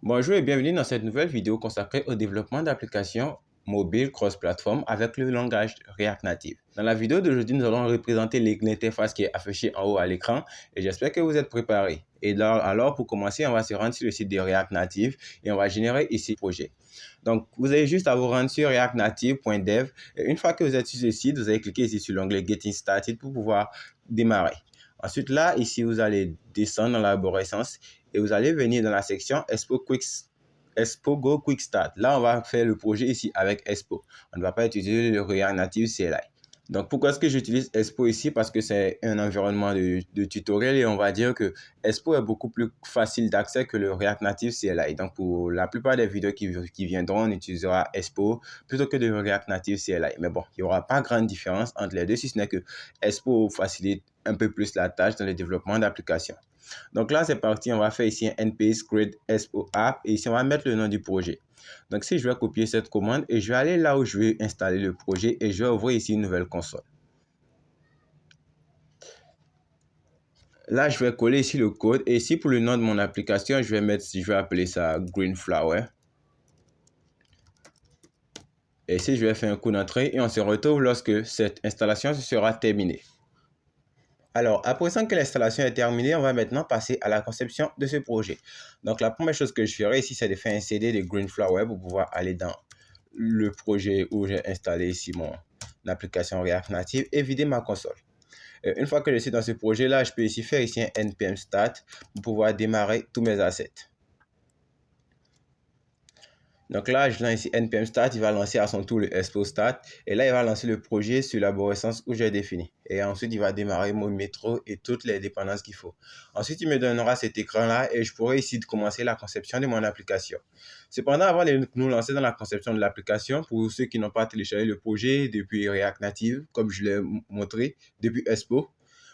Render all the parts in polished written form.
Bonjour et bienvenue dans cette nouvelle vidéo consacrée au développement d'applications mobiles cross-platform avec le langage React Native. Dans la vidéo d'aujourd'hui, nous allons représenter l'interface qui est affichée en haut à l'écran et j'espère que vous êtes préparés. Et là, alors, pour commencer, on va se rendre sur le site de React Native et on va générer ici le projet. Donc, vous avez juste à vous rendre sur reactnative.dev et une fois que vous êtes sur ce site, vous allez cliquer ici sur l'onglet Getting Started pour pouvoir démarrer. Ensuite, là, ici, vous allez descendre dans l'arborescence et vous allez venir dans la section Expo Go Quick Start. Là, on va faire le projet ici avec Expo. On ne va pas utiliser le React Native CLI. Donc, pourquoi est-ce que j'utilise Expo ici? Parce que c'est un environnement de tutoriel et on va dire que Expo est beaucoup plus facile d'accès que le React Native CLI. Donc, pour la plupart des vidéos qui viendront, on utilisera Expo plutôt que le React Native CLI. Mais bon, il n'y aura pas grande différence entre les deux, si ce n'est que Expo facilite un peu plus la tâche dans le développement d'applications. Donc là, c'est parti. On va faire ici un npm create expo app et ici, on va mettre le nom du projet. Donc, si je vais copier cette commande et je vais aller là où je vais installer le projet et je vais ouvrir ici une nouvelle console. Là, je vais coller ici le code et ici, pour le nom de mon application, je vais appeler ça Green Flower. Et ici, je vais faire un coup d'entrée et on se retrouve lorsque cette installation sera terminée. Alors, à présent que l'installation est terminée, on va maintenant passer à la conception de ce projet. Donc, la première chose que je ferai ici, c'est de faire un CD de Greenflower pour pouvoir aller dans le projet où j'ai installé ici mon application React Native et vider ma console. Une fois que je suis dans ce projet-là, je peux ici faire ici un npm start pour pouvoir démarrer tous mes assets. Donc là, je lance ici npm start, il va lancer à son tour le expo start. Et là, il va lancer le projet sur l'arborescence où j'ai défini. Et ensuite, il va démarrer mon métro et toutes les dépendances qu'il faut. Ensuite, il me donnera cet écran-là et je pourrai ici commencer la conception de mon application. Cependant, avant de nous lancer dans la conception de l'application, pour ceux qui n'ont pas téléchargé le projet depuis React Native, comme je l'ai montré, depuis Expo,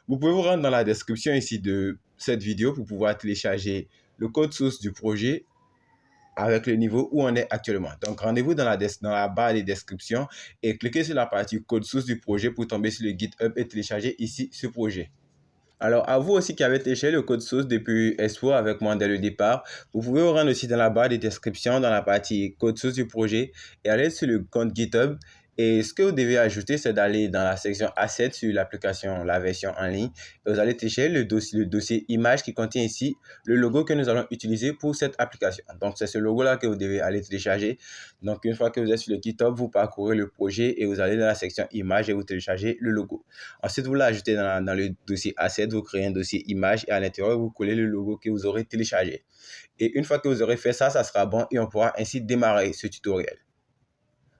vous pouvez vous rendre dans la description ici de cette vidéo pour pouvoir télécharger le code source du projet avec le niveau où on est actuellement. Donc, rendez-vous dans la barre des descriptions et cliquez sur la partie code source du projet pour tomber sur le GitHub et télécharger ici ce projet. Alors, à vous aussi qui avez téléchargé le code source depuis Expo avec moi dès le départ, vous pouvez vous rendre aussi dans la barre des descriptions, dans la partie code source du projet et aller sur le compte GitHub. Et ce que vous devez ajouter, c'est d'aller dans la section Assets sur l'application, la version en ligne. Et vous allez télécharger le dossier image qui contient ici le logo que nous allons utiliser pour cette application. Donc, c'est ce logo-là que vous devez aller télécharger. Donc, une fois que vous êtes sur le GitHub, vous parcourez le projet et vous allez dans la section image et vous téléchargez le logo. Ensuite, vous l'ajoutez dans le dossier Assets, vous créez un dossier image et à l'intérieur, vous collez le logo que vous aurez téléchargé. Et une fois que vous aurez fait ça, ça sera bon et on pourra ainsi démarrer ce tutoriel.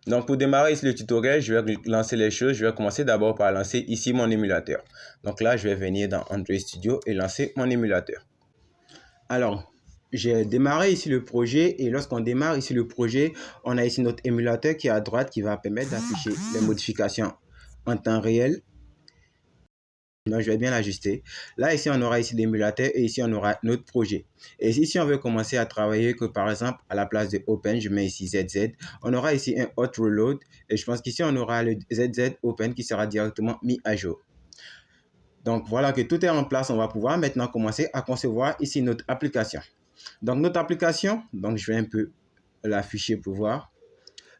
Donc, pour démarrer ici le tutoriel, je vais lancer les choses. Je vais commencer d'abord par lancer ici mon émulateur. Donc là, je vais venir dans Android Studio et lancer mon émulateur. Alors, j'ai démarré ici le projet et lorsqu'on démarre ici le projet, on a ici notre émulateur qui est à droite qui va permettre d'afficher les modifications en temps réel. Donc, je vais bien l'ajuster. Là, ici, on aura ici l'émulateur et ici, on aura notre projet. Et ici, si on veut commencer à travailler, que par exemple, à la place de Open, je mets ici ZZ, on aura ici un Hot Reload. Et je pense qu'ici, on aura le ZZ Open qui sera directement mis à jour. Donc, voilà que tout est en place. On va pouvoir maintenant commencer à concevoir ici notre application. Donc, notre application, donc je vais un peu l'afficher pour voir.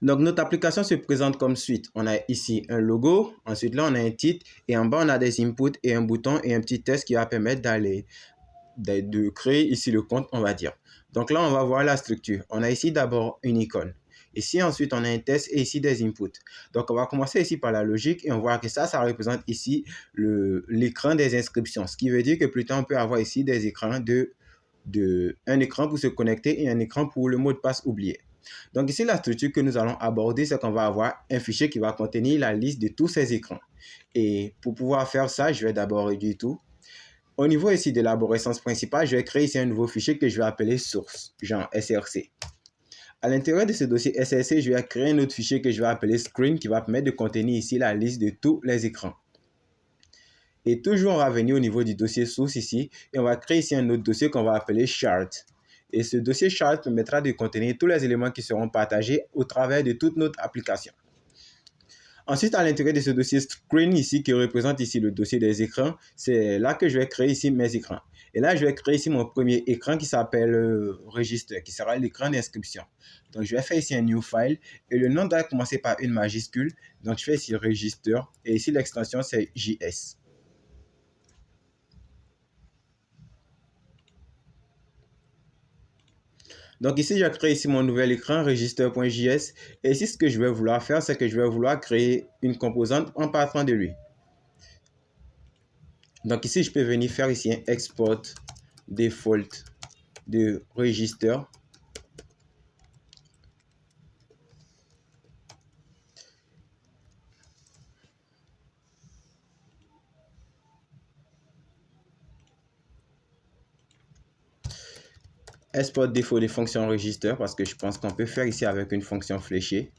Donc, notre application se présente comme suite. On a ici un logo, ensuite là, on a un titre et en bas, on a des inputs et un bouton et un petit test qui va permettre de créer ici le compte, on va dire. Donc là, on va voir la structure. On a ici d'abord une icône. Ici, ensuite, on a un test et ici des inputs. Donc, on va commencer ici par la logique et on voit que ça représente ici l'écran des inscriptions. Ce qui veut dire que plus tard, on peut avoir ici des écrans un écran pour se connecter et un écran pour le mot de passe oublié. Donc ici, la structure que nous allons aborder, c'est qu'on va avoir un fichier qui va contenir la liste de tous ces écrans. Et pour pouvoir faire ça, je vais d'abord réduire tout. Au niveau ici de l'arborescence principale, je vais créer ici un nouveau fichier que je vais appeler source, genre src. À l'intérieur de ce dossier src, je vais créer un autre fichier que je vais appeler screen qui va permettre de contenir ici la liste de tous les écrans. Et toujours, on va venir au niveau du dossier source ici et on va créer ici un autre dossier qu'on va appeler chart. Et ce dossier chart permettra de contenir tous les éléments qui seront partagés au travers de toute notre application. Ensuite, à l'intérieur de ce dossier screen ici, qui représente ici le dossier des écrans, c'est là que je vais créer ici mes écrans. Et là, je vais créer ici mon premier écran qui s'appelle register, qui sera l'écran d'inscription. Donc, je vais faire ici un new file et le nom doit commencer par une majuscule. Donc, je fais ici register et ici l'extension c'est JS. Donc ici, je crée ici mon nouvel écran, register.js. Et ici, ce que je vais vouloir faire, c'est que je vais vouloir créer une composante en partant de lui. Donc ici, je peux venir faire ici un export default de register. Export défaut des fonctions register parce que je pense qu'on peut faire ici avec une fonction fléchée.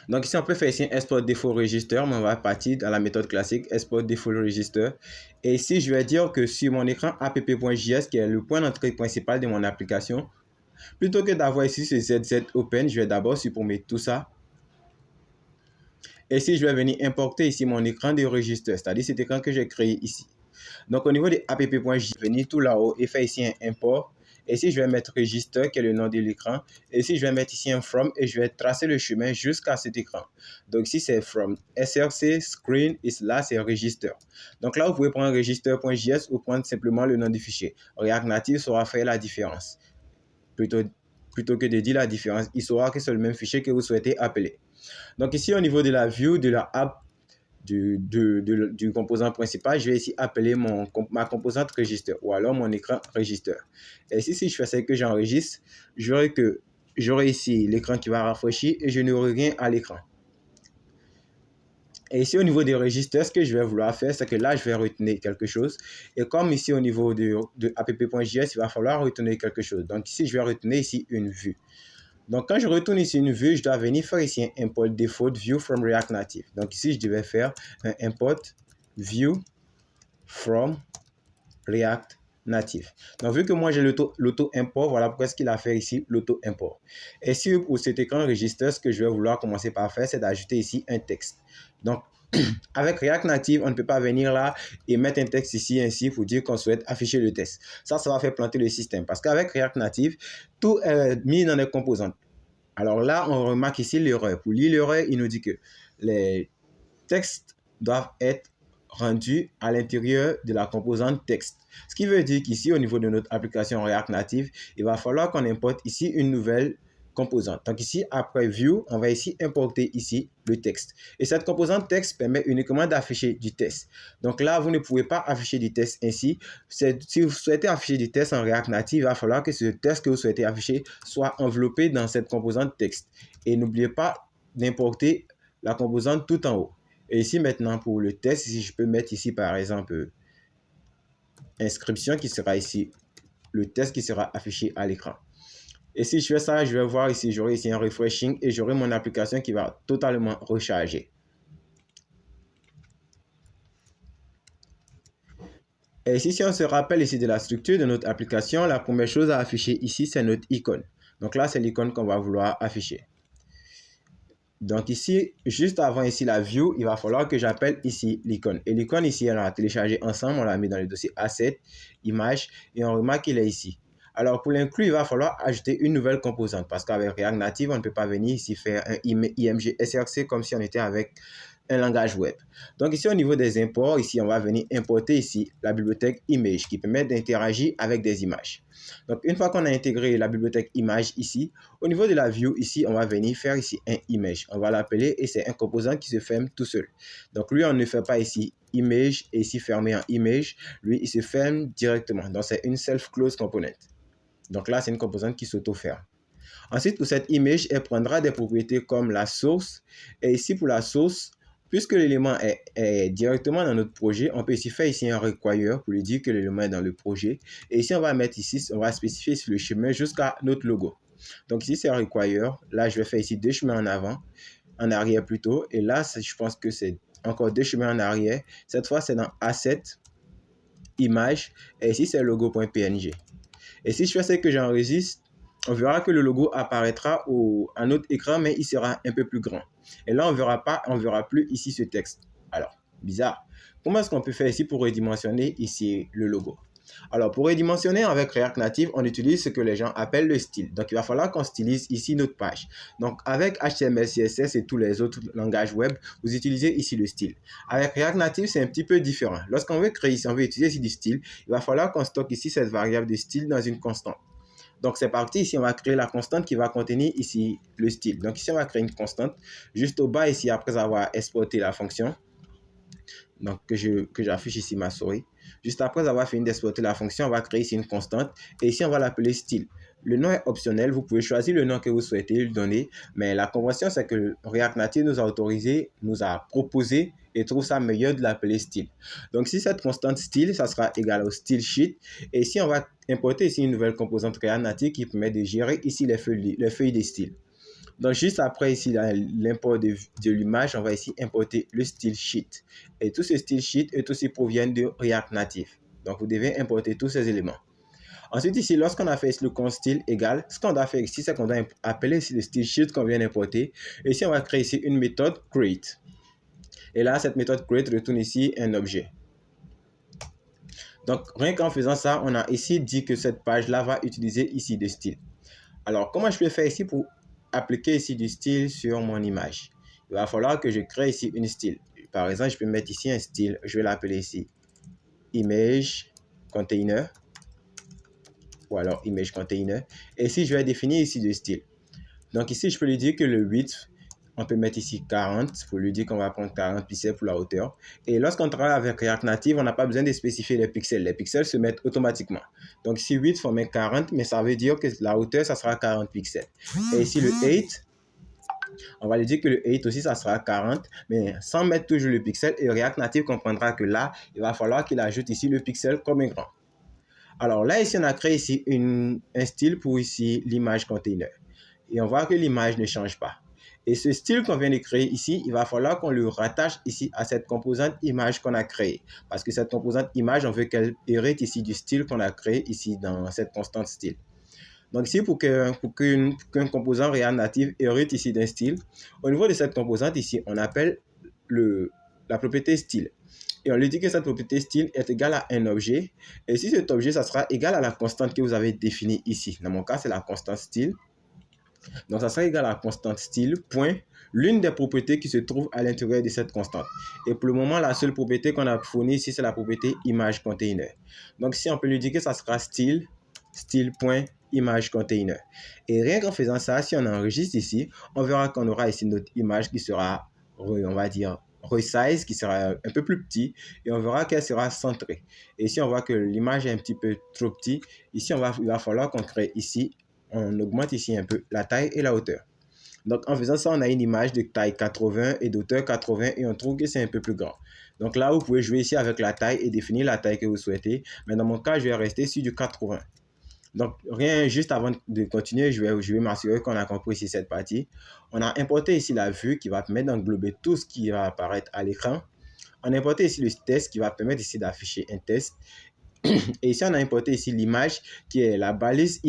Donc ici, on peut faire ici un export défaut register, mais on va partir dans la méthode classique export défaut register. Et ici, je vais dire que sur mon écran app.js, qui est le point d'entrée principal de mon application, plutôt que d'avoir ici ce ZZ Open, je vais d'abord supprimer tout ça. Et ici, je vais venir importer ici mon écran de register, c'est-à-dire cet écran que j'ai créé ici. Donc, au niveau de app.js, je vais venir tout là-haut et faire ici un import. Et ici, je vais mettre register, qui est le nom de l'écran. Et ici, je vais mettre ici un from et je vais tracer le chemin jusqu'à cet écran. Donc, ici, c'est from src screen et là, c'est register. Donc là, vous pouvez prendre register.js ou prendre simplement le nom du fichier. React Native saura faire la différence. Plutôt que de dire la différence, il saura que c'est le même fichier que vous souhaitez appeler. Donc ici, au niveau de la view de la app, du composant principal, je vais ici appeler ma composante register ou alors mon écran register. Et ici, si je fais ça que j'enregistre, j'aurai ici l'écran qui va rafraîchir et je n'aurai rien à l'écran. Et ici, au niveau des registres, ce que je vais vouloir faire, c'est que là, je vais retenir quelque chose. Et comme ici, au niveau de app.js, il va falloir retenir quelque chose. Donc ici, je vais retenir ici une vue. Donc, quand je retourne ici une vue, je dois venir faire ici un import default view from React Native. Donc, ici, je devais faire un import view from React Native. Donc, vu que moi, j'ai l'auto-import, voilà pourquoi est-ce qu'il a fait ici l'auto-import. Et ici, pour cet écran register, ce que je vais vouloir commencer par faire, c'est d'ajouter ici un texte. Donc, avec React Native, on ne peut pas venir là et mettre un texte ici ainsi pour dire qu'on souhaite afficher le texte. Ça va faire planter le système parce qu'avec React Native, tout est mis dans les composantes. Alors là, on remarque ici l'erreur. Pour lire l'erreur, il nous dit que les textes doivent être rendus à l'intérieur de la composante texte. Ce qui veut dire qu'ici, au niveau de notre application React Native, il va falloir qu'on importe ici une nouvelle composante. Donc ici, après View, on va ici importer ici le texte. Et cette composante texte permet uniquement d'afficher du texte. Donc là, vous ne pouvez pas afficher du texte ainsi. Si vous souhaitez afficher du texte en React Native, il va falloir que ce texte que vous souhaitez afficher soit enveloppé dans cette composante texte. Et n'oubliez pas d'importer la composante tout en haut. Et ici, maintenant, pour le texte, si je peux mettre ici, par exemple, inscription qui sera ici, le texte qui sera affiché à l'écran. Et si je fais ça, je vais voir ici, j'aurai ici un refreshing et j'aurai mon application qui va totalement recharger. Et ici, si on se rappelle ici de la structure de notre application, la première chose à afficher ici, c'est notre icône. Donc là, c'est l'icône qu'on va vouloir afficher. Donc ici, juste avant ici la view, il va falloir que j'appelle ici l'icône. Et l'icône ici, on l'a téléchargé ensemble, on l'a mis dans le dossier asset, image, et on remarque qu'il est ici. Alors, pour l'inclure, il va falloir ajouter une nouvelle composante parce qu'avec React Native, on ne peut pas venir ici faire un IMG SRC comme si on était avec un langage web. Donc ici, au niveau des imports, ici, on va venir importer ici la bibliothèque image qui permet d'interagir avec des images. Donc, une fois qu'on a intégré la bibliothèque image ici, au niveau de la view, ici, on va venir faire ici un image. On va l'appeler et c'est un composant qui se ferme tout seul. Donc, lui, on ne fait pas ici image et ici fermé en image. Lui, il se ferme directement. Donc, c'est une self-close component. Donc là, c'est une composante qui s'auto-ferme. Ensuite, pour cette image, elle prendra des propriétés comme la source. Et ici, pour la source, puisque l'élément est directement dans notre projet, on peut ici faire ici un require pour lui dire que l'élément est dans le projet. Et ici, on va mettre ici, on va spécifier sur le chemin jusqu'à notre logo. Donc ici, c'est un require. Là, je vais faire ici 2 chemins en avant, en arrière plutôt. Et là, je pense que c'est encore 2 chemins en arrière. Cette fois, c'est dans Asset, Image. Et ici, c'est logo.png. Et si je fais ce que j'enregistre, on verra que le logo apparaîtra à notre écran, mais il sera un peu plus grand. Et là, on verra plus ici ce texte. Alors, bizarre. Comment est-ce qu'on peut faire ici pour redimensionner ici le logo? Alors, pour redimensionner avec React Native, on utilise ce que les gens appellent le style. Donc, il va falloir qu'on stylise ici notre page. Donc, avec HTML, CSS et tous les autres langages web, vous utilisez ici le style. Avec React Native, c'est un petit peu différent. Lorsqu'on veut créer ici, on veut utiliser ici du style, il va falloir qu'on stocke ici cette variable de style dans une constante. Donc, c'est parti. Ici, on va créer la constante qui va contenir ici le style. Donc, ici, on va créer une constante. Juste au bas, ici, après avoir exporté la fonction, donc que j'affiche ici ma souris. Juste après avoir fini d'exporter la fonction, on va créer ici une constante. Et ici, on va l'appeler style. Le nom est optionnel. Vous pouvez choisir le nom que vous souhaitez lui donner. Mais la convention, c'est que React Native nous a autorisé, nous a proposé et trouve ça meilleur de l'appeler style. Donc, si cette constante style, ça sera égal au style sheet. Et ici, on va importer ici une nouvelle composante React Native qui permet de gérer ici les feuilles des styles. Donc, juste après ici, l'import de l'image, on va ici importer le style sheet. Et tous ces style sheet et tous ces proviennent de React Native. Donc, vous devez importer tous ces éléments. Ensuite, ici, lorsqu'on a fait ici le const style égal, ce qu'on doit faire ici, c'est qu'on doit appeler ici le style sheet qu'on vient d'importer. Et ici, on va créer ici une méthode create. Et là, cette méthode create retourne ici un objet. Donc, rien qu'en faisant ça, on a ici dit que cette page-là va utiliser ici des styles. Alors, comment je peux faire ici pour appliquer ici du style sur mon image? Il va falloir que je crée ici une style. Par exemple, je peux mettre ici un style. Je vais l'appeler ici image container ou alors image container. Et ici, je vais définir ici le style. Donc ici, je peux lui dire que le width, on peut mettre ici 40 pour lui dire qu'on va prendre 40 pixels pour la hauteur. Et lorsqu'on travaille avec React Native, on n'a pas besoin de spécifier les pixels. Les pixels se mettent automatiquement. Donc ici, width, on met 40, mais ça veut dire que la hauteur, ça sera 40 pixels. Et ici, le height, on va lui dire que le height aussi, ça sera 40, mais sans mettre toujours le pixel. Et React Native comprendra que là, il va falloir qu'il ajoute ici le pixel comme un grand. Alors là, ici, on a créé ici un style pour ici l'image container. Et on voit que l'image ne change pas. Et ce style qu'on vient de créer ici, il va falloir qu'on le rattache ici à cette composante image qu'on a créée. Parce que cette composante image, on veut qu'elle hérite ici du style qu'on a créé ici dans cette constante style. Donc ici, pour qu'un composant React Native hérite ici d'un style, au niveau de cette composante ici, on appelle la propriété style. Et on lui dit que cette propriété style est égale à un objet. Et si cet objet, ça sera égal à la constante que vous avez définie ici. Dans mon cas, c'est la constante style. Donc, ça sera égal à la constante style, point, l'une des propriétés qui se trouve à l'intérieur de cette constante. Et pour le moment, la seule propriété qu'on a fournie ici, c'est la propriété image container. Donc, si on peut lui dire que ça sera style, image container. Et rien qu'en faisant ça, si on enregistre ici, on verra qu'on aura ici notre image qui sera, on va dire, resize, qui sera un peu plus petit, et on verra qu'elle sera centrée. Et ici, on voit que l'image est un petit peu trop petite. Ici, il va falloir qu'on crée ici, on augmente ici un peu la taille et la hauteur. Donc, en faisant ça, on a une image de taille 80 et d'auteur 80 et on trouve que c'est un peu plus grand. Donc là, vous pouvez jouer ici avec la taille et définir la taille que vous souhaitez. Mais dans mon cas, je vais rester sur du 80. Donc, juste avant de continuer, je vais m'assurer qu'on a compris ici cette partie. On a importé ici la vue qui va permettre d'englober tout ce qui va apparaître à l'écran. On a importé ici le test qui va permettre ici d'afficher un test. Et ici, on a importé ici l'image qui est la balise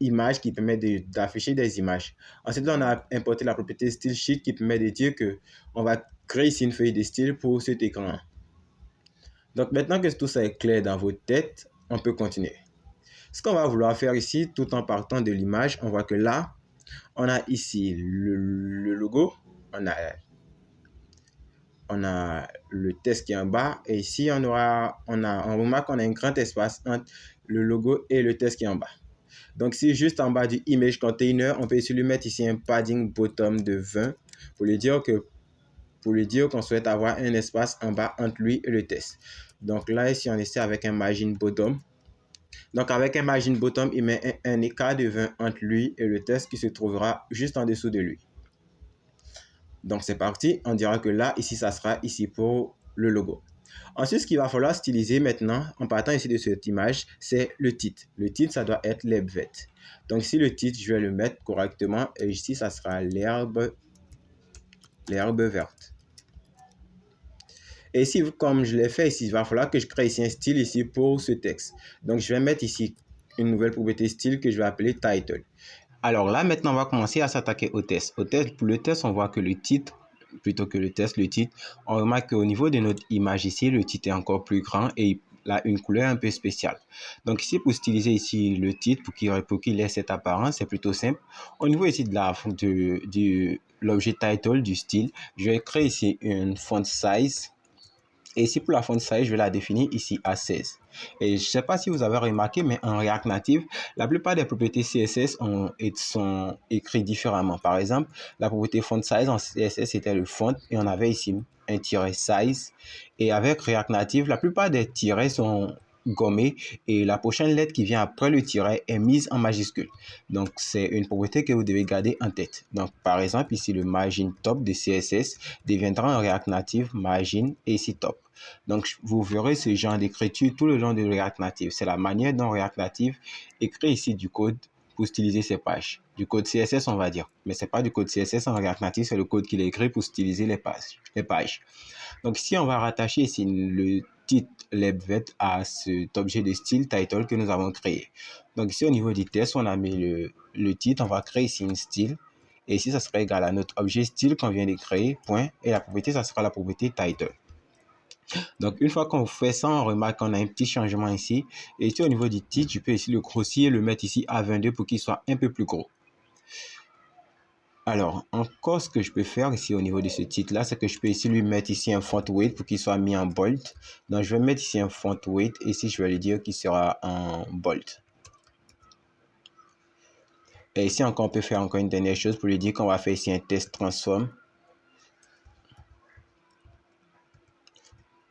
image qui permet d'afficher des images. Ensuite, on a importé la propriété style sheet qui permet de dire qu'on va créer ici une feuille de style pour cet écran. Donc, maintenant que tout ça est clair dans votre tête, on peut continuer. Ce qu'on va vouloir faire ici, tout en partant de l'image, on voit que là, on a ici le logo, on a le texte qui est en bas, et ici, on remarque qu'on a un grand espace entre le logo et le texte qui est en bas. Donc, si juste en bas du image container, on peut ici lui mettre ici un padding bottom de 20 pour lui dire qu'on souhaite avoir un espace en bas entre lui et le texte. Donc là, ici, on essaie avec un margin bottom. Donc, avec un margin bottom, il met un écart de 20 entre lui et le texte qui se trouvera juste en dessous de lui. Donc, c'est parti. On dira que là, ici, ça sera ici pour le logo. Ensuite, ce qu'il va falloir styliser maintenant, en partant ici de cette image, c'est le titre. Le titre, ça doit être l'herbe verte. Donc, ici, le titre, je vais le mettre correctement. Et ici, ça sera l'herbe verte. Et ici, comme je l'ai fait ici, il va falloir que je crée ici un style ici pour ce texte. Donc, je vais mettre ici une nouvelle propriété style que je vais appeler title. Alors là, maintenant, on va commencer à s'attaquer au test. Pour le test, on voit que le titre, plutôt que le test, le titre, on remarque qu'au niveau de notre image ici, le titre est encore plus grand et il a une couleur un peu spéciale. Donc ici, pour styliser ici le titre, pour qu'il ait cette apparence, c'est plutôt simple. Au niveau ici de l'objet title, du style, je vais créer ici une font size. Et ici, pour la font size, je vais la définir ici à 16. Et je ne sais pas si vous avez remarqué, mais en React Native, la plupart des propriétés CSS sont écrites différemment. Par exemple, la propriété font size en CSS, c'était le font et on avait ici un tiret size. Et avec React Native, la plupart des tirets sont gommés et la prochaine lettre qui vient après le tiret est mise en majuscule. Donc, c'est une propriété que vous devez garder en tête. Donc, par exemple, ici, le margin top de CSS deviendra en React Native margin et ici top. Donc, vous verrez ce genre d'écriture tout le long de React Native. C'est la manière dont React Native écrit ici du code pour styliser ses pages. Du code CSS, on va dire. Mais ce n'est pas du code CSS en React Native, c'est le code qu'il a écrit pour styliser les pages. Donc, si on va rattacher ici le titre LibVet à cet objet de style title que nous avons créé. Donc, ici, au niveau du test, on a mis le titre. On va créer ici une style. Et ici, ça sera égal à notre objet style qu'on vient de créer, point. Et la propriété, ça sera la propriété title. Donc, une fois qu'on fait ça, on remarque qu'on a un petit changement ici. Et ici, au niveau du titre, je peux ici le grossir et le mettre ici à 22 pour qu'il soit un peu plus gros. Alors, encore ce que je peux faire ici au niveau de ce titre-là, c'est que je peux ici lui mettre ici un font weight pour qu'il soit mis en bold. Donc, je vais mettre ici un font weight et ici, je vais lui dire qu'il sera en bold. Et ici encore, on peut faire encore une dernière chose pour lui dire qu'on va faire ici un test transform.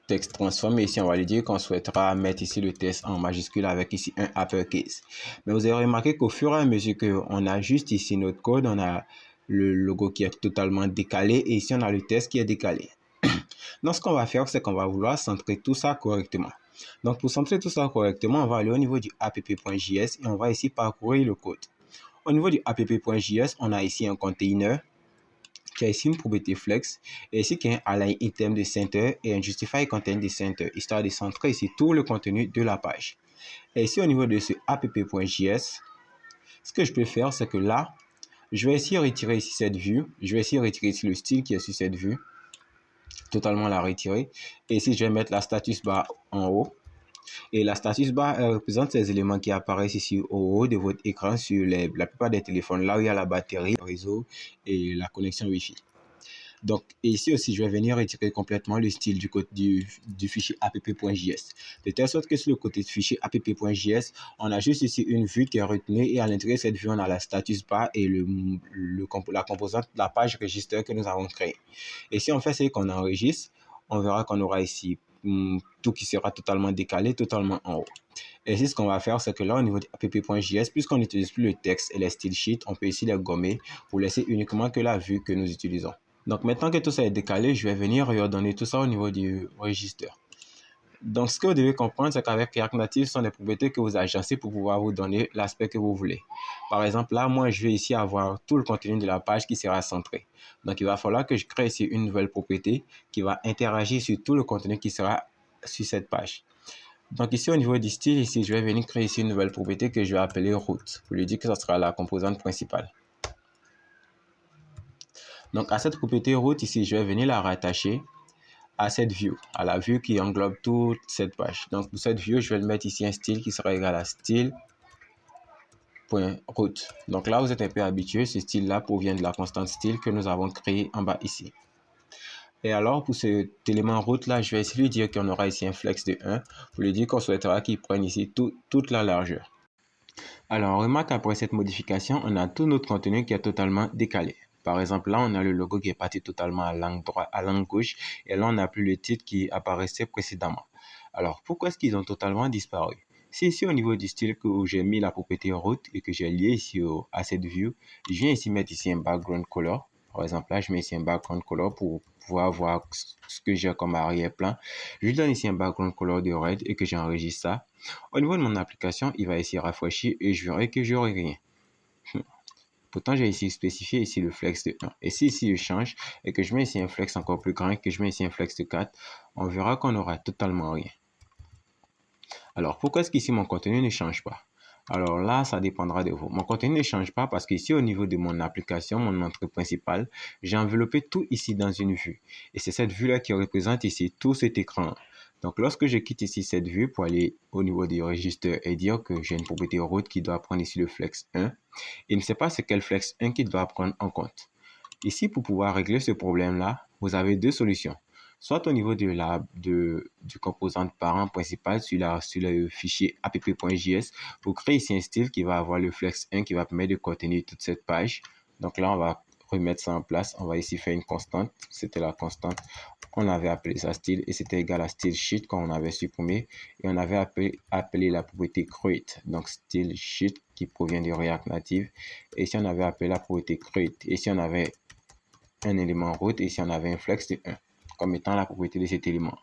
Texte transform et ici on va lui dire qu'on souhaitera mettre ici le test en majuscule avec ici un uppercase. Mais vous avez remarqué qu'au fur et à mesure qu'on ajuste ici notre code, on a le logo qui est totalement décalé et ici on a le test qui est décalé. Donc ce qu'on va faire, c'est qu'on va vouloir centrer tout ça correctement. Donc pour centrer tout ça correctement, on va aller au niveau du app.js et on va ici parcourir le code. Au niveau du app.js, on a ici un container qui a ici une propriété flex et ici qui est un align item de center et un justify content de center, histoire de centrer ici tout le contenu de la page. Et ici au niveau de ce app.js, ce que je peux faire, c'est que là, je vais essayer de retirer ici cette vue, je vais essayer de retirer ici le style qui est sur cette vue, totalement la retirer. Et ici, je vais mettre la status bar en haut. Et la status bar représente ces éléments qui apparaissent ici au haut de votre écran sur la plupart des téléphones, là où il y a la batterie, le réseau et la connexion Wi-Fi. Donc, ici aussi, je vais venir retirer complètement le style du fichier app.js. De telle sorte que sur le côté du fichier app.js, on a juste ici une vue qui est retenue et à l'intérieur de cette vue, on a la status bar et la composante de la page register que nous avons créée. Et si on fait ce qu'on enregistre, on verra qu'on aura ici tout qui sera totalement décalé, totalement en haut. Et ici, ce qu'on va faire, c'est que là, au niveau de app.js, puisqu'on n'utilise plus le texte et les style sheets, on peut ici les gommer pour laisser uniquement que la vue que nous utilisons. Donc, maintenant que tout ça est décalé, je vais venir redonner tout ça au niveau du register. Donc, ce que vous devez comprendre, c'est qu'avec React Native, ce sont des propriétés que vous agencez pour pouvoir vous donner l'aspect que vous voulez. Par exemple, là, moi, je vais ici avoir tout le contenu de la page qui sera centré. Donc, il va falloir que je crée ici une nouvelle propriété qui va interagir sur tout le contenu qui sera sur cette page. Donc, ici, au niveau du style, ici, je vais venir créer ici une nouvelle propriété que je vais appeler route pour lui dire que ce sera la composante principale. Donc, à cette propriété route, ici, je vais venir la rattacher à cette vue, à la vue qui englobe toute cette page. Donc, pour cette vue, je vais le mettre ici un style qui sera égal à style.route. Donc là, vous êtes un peu habitué, ce style-là provient de la constante style que nous avons créée en bas ici. Et alors, pour cet élément route-là, je vais essayer de lui dire qu'on aura ici un flex de 1 pour lui dire qu'on souhaitera qu'il prenne ici toute la largeur. Alors, on remarque qu'après cette modification, on a tout notre contenu qui est totalement décalé. Par exemple, là, on a le logo qui est parti totalement à l'angle droit, à l'angle gauche, et là, on n'a plus le titre qui apparaissait précédemment. Alors, pourquoi est-ce qu'ils ont totalement disparu? C'est ici au niveau du style où j'ai mis la propriété route et que j'ai lié ici à cette vue, je viens ici mettre ici un background color. Par exemple, là, je mets ici un background color pour pouvoir voir ce que j'ai comme arrière-plan. Je lui donne ici un background color de red et que j'enregistre ça. Au niveau de mon application, il va ici rafraîchir et je verrai que j'aurai rien. Pourtant, j'ai ici spécifié ici le flex de 1. Et si ici je change et que je mets ici un flex encore plus grand et que je mets ici un flex de 4, on verra qu'on aura totalement rien. Alors, pourquoi est-ce qu'ici mon contenu ne change pas? Alors là, ça dépendra de vous. Mon contenu ne change pas parce qu'ici, au niveau de mon application, mon entrée principale, j'ai enveloppé tout ici dans une vue. Et c'est cette vue-là qui représente ici tout cet écran. Donc, lorsque je quitte ici cette vue pour aller au niveau du registre et dire que j'ai une propriété route qui doit prendre ici le flex 1, il ne sait pas c'est quel flex 1 qu'il doit prendre en compte. Ici, pour pouvoir régler ce problème-là, vous avez deux solutions. Soit au niveau du composant parent principal sur le fichier app.js, vous créez ici un style qui va avoir le flex 1 qui va permettre de contenir toute cette page. Donc là, on va remettre ça en place. On va ici faire une constante. C'était la constante. On avait appelé ça style et c'était égal à style sheet quand on avait supprimé. Et on avait appelé la propriété create. Donc style sheet qui provient du React Native. Et ici, on avait appelé la propriété create. Et ici, on avait un élément route et ici on avait un flex de 1 comme étant la propriété de cet élément.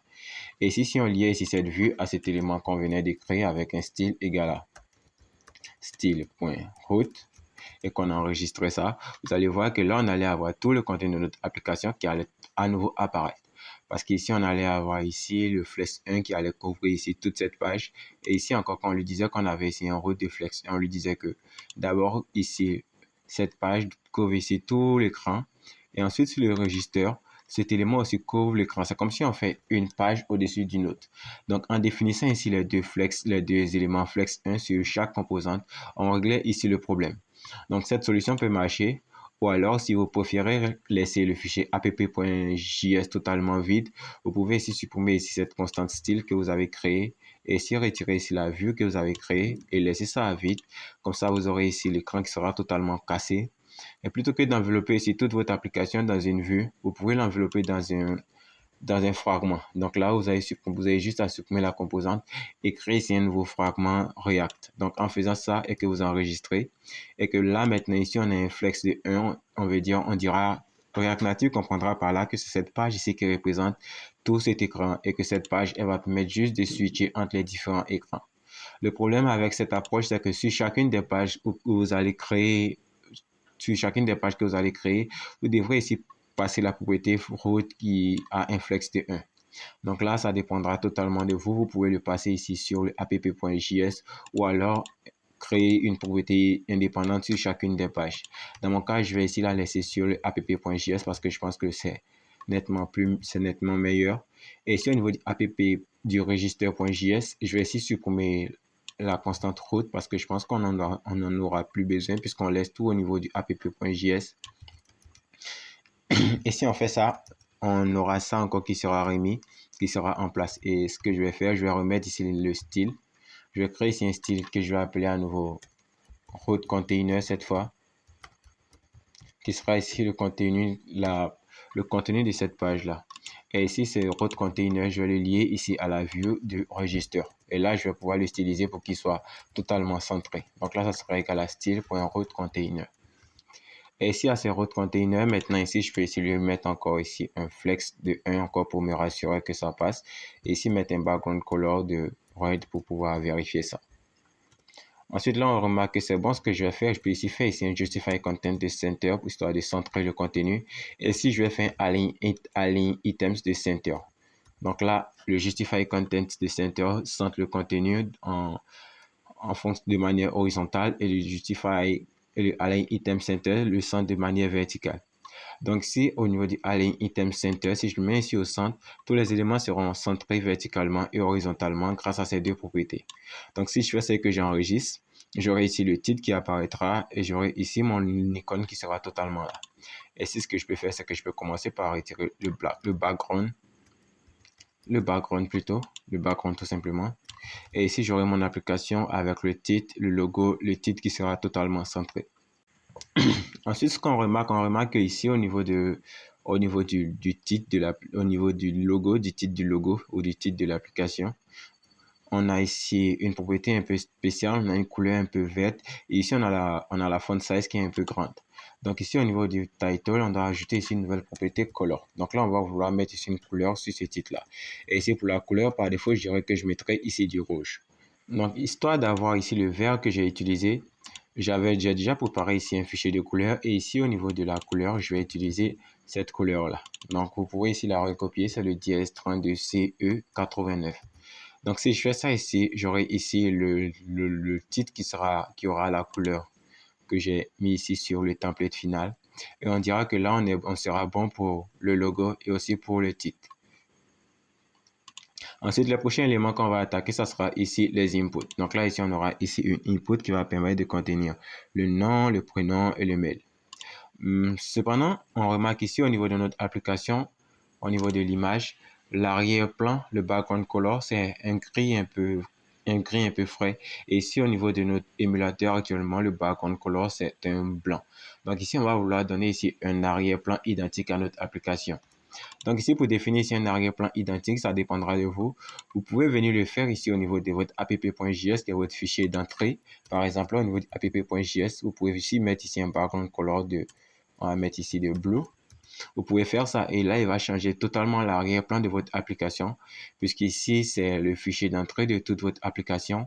Et ici, si on liait ici cette vue à cet élément qu'on venait de créer avec un style égal à style.route et qu'on enregistrait ça, vous allez voir que là, on allait avoir tout le contenu de notre application qui allait à nouveau apparaître. Parce qu'ici, on allait avoir ici le flex 1 qui allait couvrir ici toute cette page. Et ici, encore, quand on lui disait qu'on avait ici un route de flex 1, on lui disait que d'abord, ici, cette page couvre ici tout l'écran. Et ensuite, sur le registre, cet élément aussi couvre l'écran. C'est comme si on fait une page au-dessus d'une autre. Donc, en définissant ici les deux éléments flex 1 sur chaque composante, on réglait ici le problème. Donc, cette solution peut marcher. Ou alors, si vous préférez laisser le fichier app.js totalement vide, vous pouvez ici supprimer ici cette constante style que vous avez créée et ici retirer ici la vue que vous avez créée et laisser ça à vide. Comme ça, vous aurez ici l'écran qui sera totalement cassé. Et plutôt que d'envelopper ici toute votre application dans une vue, vous pouvez l'envelopper dans un fragment. Donc là, vous avez juste à supprimer la composante et créer ici un nouveau fragment React. Donc en faisant ça et que vous enregistrez et que là maintenant ici on a un flex de 1, on dira React Native comprendra par là que c'est cette page ici qui représente tout cet écran et que cette page elle va permettre juste de switcher entre les différents écrans. Le problème avec cette approche, c'est que sur chacune des pages où vous allez créer sur chacune des pages que vous allez créer, vous devrez ici passer la propriété route qui a un flex de 1. Donc là, ça dépendra totalement de vous. Vous pouvez le passer ici sur le app.js ou alors créer une propriété indépendante sur chacune des pages. Dans mon cas, je vais ici la laisser sur le app.js parce que je pense que c'est nettement meilleur. Et ici, au niveau du app du register.js, je vais ici supprimer la constante route parce que je pense qu'on en aura plus besoin puisqu'on laisse tout au niveau du app.js. Et si on fait ça, on aura ça encore qui sera remis, qui sera en place. Et ce que je vais faire, je vais remettre ici le style. Je vais créer ici un style que je vais appeler à nouveau route container cette fois, qui sera ici le contenu de cette page-là. Et ici, c'est route container, je vais le lier ici à la vue du registre. Et là, je vais pouvoir le styliser pour qu'il soit totalement centré. Donc là, ça sera égal à style.route container. Et ici, à ces route container, maintenant ici, je peux essayer de lui mettre encore ici un flex de 1 encore pour me rassurer que ça passe. Et ici, mettre un background color de red pour pouvoir vérifier ça. Ensuite, là, on remarque que c'est bon. Ce que je vais faire, je peux ici faire ici un justify content de center pour histoire de centrer le contenu. Et ici, je vais faire align items de center. Donc là, le justify content de center centre le contenu en fonction de manière horizontale et le justify et le align item center le centre de manière verticale. Donc si au niveau du align item center, si je le mets ici au centre, tous les éléments seront centrés verticalement et horizontalement grâce à ces deux propriétés. Donc si je fais ce que j'enregistre, j'aurai ici le titre qui apparaîtra et j'aurai ici mon icône qui sera totalement là. Et si ce que je peux faire, c'est que je peux commencer par retirer le background tout simplement. Et ici, j'aurai mon application avec le titre, le logo, le titre qui sera totalement centré. Ensuite, ce qu'on remarque, on remarque que ici, au niveau du titre, au niveau du logo, du titre du logo ou du titre de l'application, on a ici une propriété un peu spéciale, on a une couleur un peu verte et ici on a la font size qui est un peu grande. Donc ici au niveau du title, on doit ajouter ici une nouvelle propriété color. Donc là on va vouloir mettre ici une couleur sur ce titre-là. Et ici pour la couleur, par défaut, je dirais que je mettrai ici du rouge. Donc histoire d'avoir ici le vert que j'ai utilisé, j'ai déjà préparé ici un fichier de couleur et ici au niveau de la couleur, je vais utiliser cette couleur-là. Donc vous pourrez ici la recopier, c'est le DS32CE89. Donc, si je fais ça ici, j'aurai ici le titre qui aura la couleur que j'ai mis ici sur le template final. Et on dira que là, on sera bon pour le logo et aussi pour le titre. Ensuite, le prochain élément qu'on va attaquer, ça sera ici les inputs. Donc là, ici, on aura ici une input qui va permettre de contenir le nom, le prénom et le mail. Cependant, on remarque ici au niveau de notre application, au niveau de l'image, l'arrière-plan, le background color, c'est un gris un peu frais. Et ici, au niveau de notre émulateur actuellement, le background color, c'est un blanc. Donc ici, on va vouloir donner ici un arrière-plan identique à notre application. Donc ici, pour définir ici un arrière-plan identique, ça dépendra de vous. Vous pouvez venir le faire ici au niveau de votre app.js, qui est votre fichier d'entrée. Par exemple, au niveau de app.js, vous pouvez ici mettre ici un background color on va mettre ici de blue. Vous pouvez faire ça et là, il va changer totalement l'arrière-plan de votre application, puisqu'ici, c'est le fichier d'entrée de toute votre application.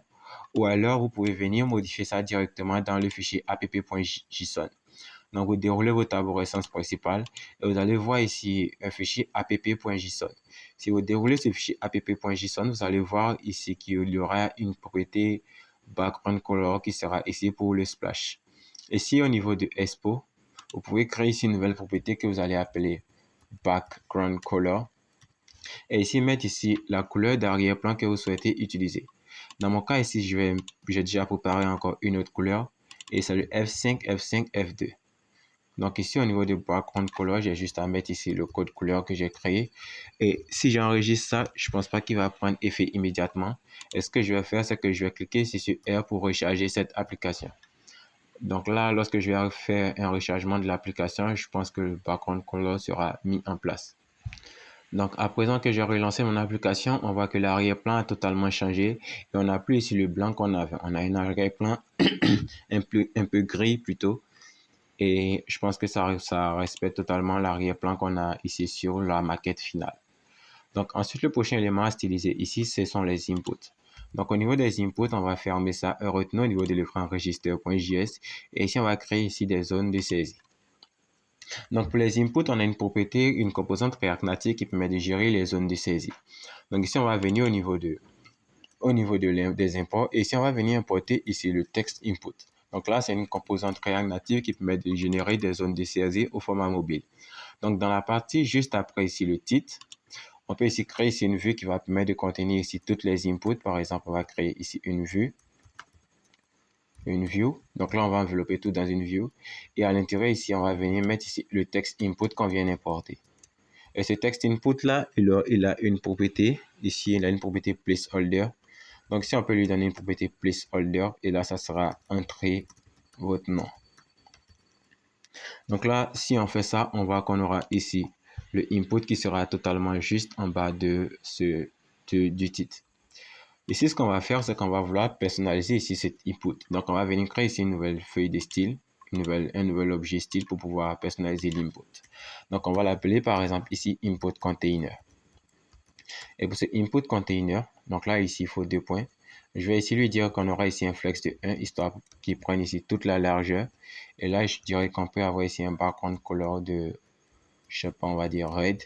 Ou alors, vous pouvez venir modifier ça directement dans le fichier app.json. Donc, vous déroulez votre arborescence principale et vous allez voir ici un fichier app.json. Si vous déroulez ce fichier app.json, vous allez voir ici qu'il y aura une propriété background color qui sera ici pour le splash. Ici, au niveau de Expo, vous pouvez créer ici une nouvelle propriété que vous allez appeler background color. Et ici, mettre ici la couleur d'arrière-plan que vous souhaitez utiliser. Dans mon cas ici, j'ai déjà préparé encore une autre couleur et c'est le F5, F5, F2. Donc ici, au niveau de background color, j'ai juste à mettre ici le code couleur que j'ai créé. Et si j'enregistre ça, je ne pense pas qu'il va prendre effet immédiatement. Et ce que je vais faire, c'est que je vais cliquer ici sur R pour recharger cette application. Donc là, lorsque je vais faire un rechargement de l'application, je pense que le background color sera mis en place. Donc à présent que j'ai relancé mon application, on voit que l'arrière-plan a totalement changé. Et on n'a plus ici le blanc qu'on avait. On a un arrière-plan un peu gris plutôt. Et je pense que ça respecte totalement l'arrière-plan qu'on a ici sur la maquette finale. Donc ensuite, le prochain élément à styliser ici, ce sont les inputs. Donc au niveau des inputs, on va fermer ça et retenir au niveau de l'écran register.js. Et ici, on va créer ici des zones de saisie. Donc pour les inputs, on a une propriété, une composante React Native qui permet de gérer les zones de saisie. Donc ici, on va venir au niveau des imports. Et ici, on va venir importer ici le text input. Donc là, c'est une composante React Native qui permet de générer des zones de saisie au format mobile. Donc dans la partie juste après ici le titre, on peut ici créer ici une vue qui va permettre de contenir ici toutes les inputs. Par exemple, on va créer ici une vue. Donc là, on va envelopper tout dans une view. Et à l'intérieur ici, on va venir mettre ici le texte input qu'on vient d'importer. Et ce texte input là, il a une propriété. Ici, il a une propriété placeholder. Donc ici, on peut lui donner une propriété placeholder. Et là, ça sera entrer votre nom. Donc là, si on fait ça, on voit qu'on aura ici le input qui sera totalement juste en bas du titre. Ici, ce qu'on va faire, c'est qu'on va vouloir personnaliser ici cet input. Donc, on va venir créer ici une nouvelle feuille de style, un nouvel objet style pour pouvoir personnaliser l'input. Donc, on va l'appeler par exemple ici input container. Et pour ce input container, donc là, ici, il faut 2 points. Je vais ici lui dire qu'on aura ici un flex de 1, histoire qu'il prenne ici toute la largeur. Et là, je dirais qu'on peut avoir ici un background color de, je sais pas, on va dire red.